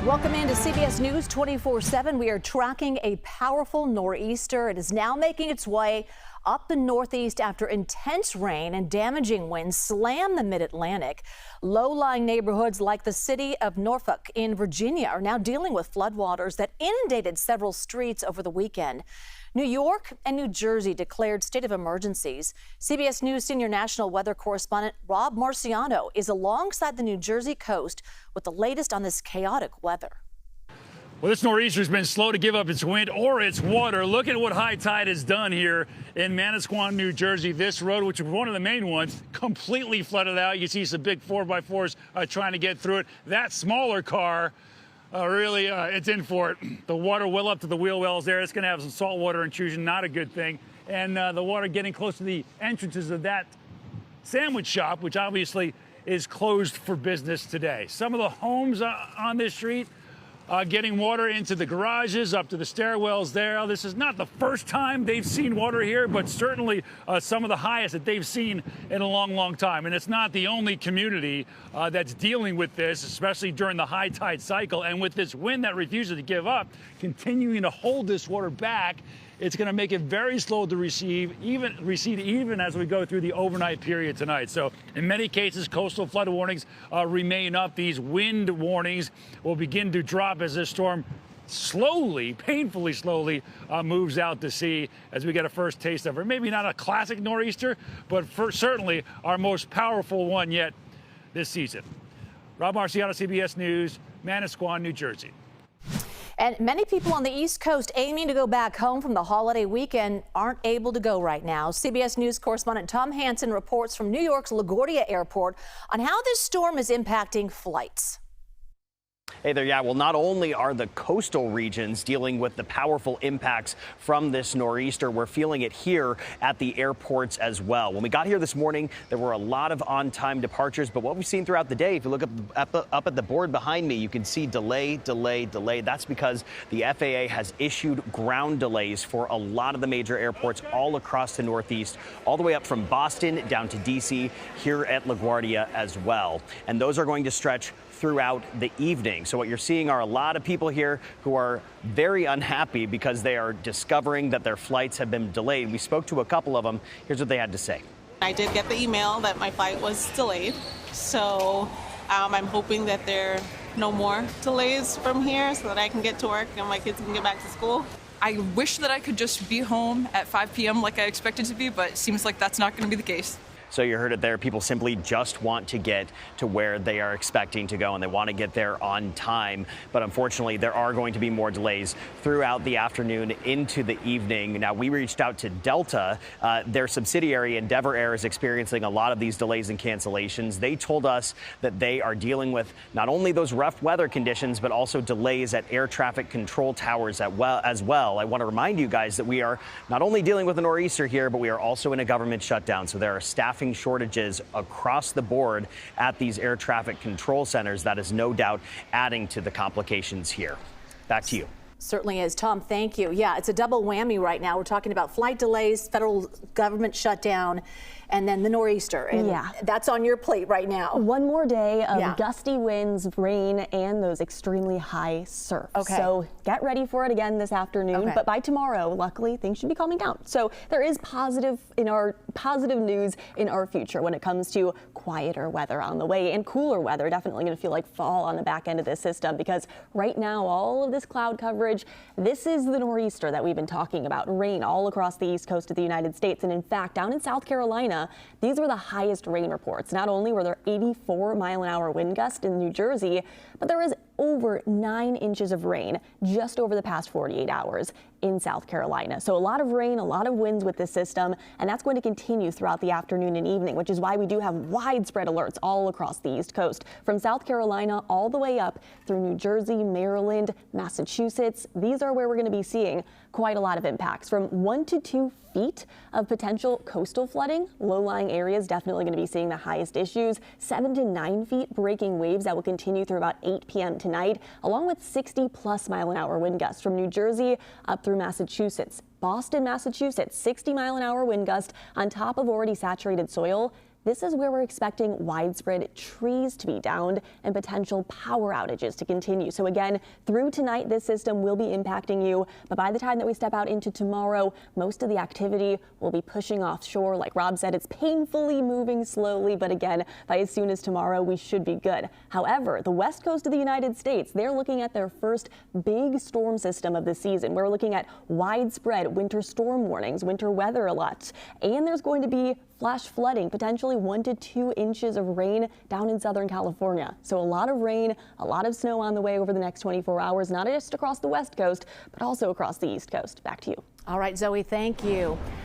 Welcome into CBS News 24/7. We are tracking a powerful nor'easter. It is now making its way up the Northeast after intense rain and damaging winds slam the mid-Atlantic. Low-lying neighborhoods like the city of Norfolk in Virginia are now dealing with floodwaters that inundated several streets over the weekend. New York and New Jersey declared state of emergencies. CBS News senior national weather correspondent Rob Marciano is alongside the New Jersey coast with the latest on this chaotic weather. Well, this nor'easter's been slow to give up its wind or its water. Look at what high tide has done here in Manasquan, New Jersey. This road, which is one of the main ones, completely flooded out. You see some big 4x4s trying to get through it. That smaller car, it's in for it. The water well up to the wheel wells there. It's going to have some saltwater intrusion, not a good thing. And the water getting close to the entrances of that sandwich shop, which obviously is closed for business today. Some of the homes on this street getting water into the garages, up to the stairwells there. This is not the first time they've seen water here, but certainly some of the highest that they've seen in a long, long time. And it's not the only community that's dealing with this, especially during the high tide cycle. And with this wind that refuses to give up, continuing to hold this water back, it's going to make it very slow to recede even as we go through the overnight period tonight. So in many cases, coastal flood warnings remain up. These wind warnings will begin to drop as this storm slowly, painfully slowly, moves out to sea as we get a first taste of it. Maybe not a classic nor'easter, but certainly our most powerful one yet this season. Rob Marciano, CBS News, Manasquan, New Jersey. And many people on the East Coast aiming to go back home from the holiday weekend aren't able to go right now. CBS News correspondent Tom Hanson reports from New York's LaGuardia Airport on how this storm is impacting flights. Hey there, yeah. Well, not only are the coastal regions dealing with the powerful impacts from this nor'easter, we're feeling it here at the airports as well. When we got here this morning, there were a lot of on-time departures, but what we've seen throughout the day, if you look up at the board behind me, you can see delay, delay, delay. That's because the FAA has issued ground delays for a lot of the major airports all across the Northeast, all the way up from Boston down to D.C., here at LaGuardia as well. And those are going to stretch throughout the evening. So what you're seeing are a lot of people here who are very unhappy because they are discovering that their flights have been delayed. We spoke to a couple of them. Here's what they had to say. I did get the email that my flight was delayed. So I'm hoping that there are no more delays from here so that I can get to work and my kids can get back to school. I wish that I could just be home at 5 p.m. like I expected to be, but it seems like that's not going to be the case. So you heard it there. People simply just want to get to where they are expecting to go, and they want to get there on time. But unfortunately, there are going to be more delays throughout the afternoon into the evening. Now, we reached out to Delta. Their subsidiary, Endeavor Air, is experiencing a lot of these delays and cancellations. They told us that they are dealing with not only those rough weather conditions, but also delays at air traffic control towers as well. I want to remind you guys that we are not only dealing with a nor'easter here, but we are also in a government shutdown. So there are staffing shortages across the board at these air traffic control centers. That is no doubt adding to the complications here. Back to you. Certainly is. Tom, thank you. Yeah, it's a double whammy right now. We're talking about flight delays, federal government shutdown, and then the nor'easter. And yeah, that's on your plate right now. One more day of gusty winds, rain, and those extremely high surf. Okay. So get ready for it again this afternoon. Okay. But by tomorrow, luckily, things should be calming down. So there is positive news in our future when it comes to quieter weather on the way and cooler weather. Definitely going to feel like fall on the back end of this system because right now, all of this cloud coverage, this is the nor'easter that we've been talking about. Rain all across the east coast of the United States. And in fact, down in South Carolina, these were the highest rain reports. Not only were there 84-mile-an-hour wind gusts in New Jersey, but there was over 9 inches of rain just over the past 48 hours in South Carolina. So a lot of rain, a lot of winds with this system, and that's going to continue throughout the afternoon and evening, which is why we do have widespread alerts all across the East Coast, from South Carolina all the way up through New Jersey, Maryland, Massachusetts. These are where we're going to be seeing quite a lot of impacts, from 1 to 2 feet of potential coastal flooding. Low-lying areas definitely going to be seeing the highest issues. 7 to 9 feet breaking waves that will continue through about 8 p.m. tonight, along with 60-plus-mile-an-hour wind gusts from New Jersey up through Massachusetts. Boston, Massachusetts, 60-mile-an-hour wind gust on top of already saturated soil. this is where we're expecting widespread trees to be downed and potential power outages to continue. So again, through tonight, this system will be impacting you, but by the time that we step out into tomorrow, most of the activity will be pushing offshore. Like Rob said, it's painfully moving slowly, but again, by as soon as tomorrow, we should be good. However, the west coast of the United States, they're looking at their first big storm system of the season. We're looking at widespread winter storm warnings, winter weather alerts, and there's going to be flash flooding, potentially 1 to 2 inches of rain down in Southern California. So a lot of rain, a lot of snow on the way over the next 24 hours, not just across the west coast, but also across the east coast. Back to you. All right, Zoe, thank you.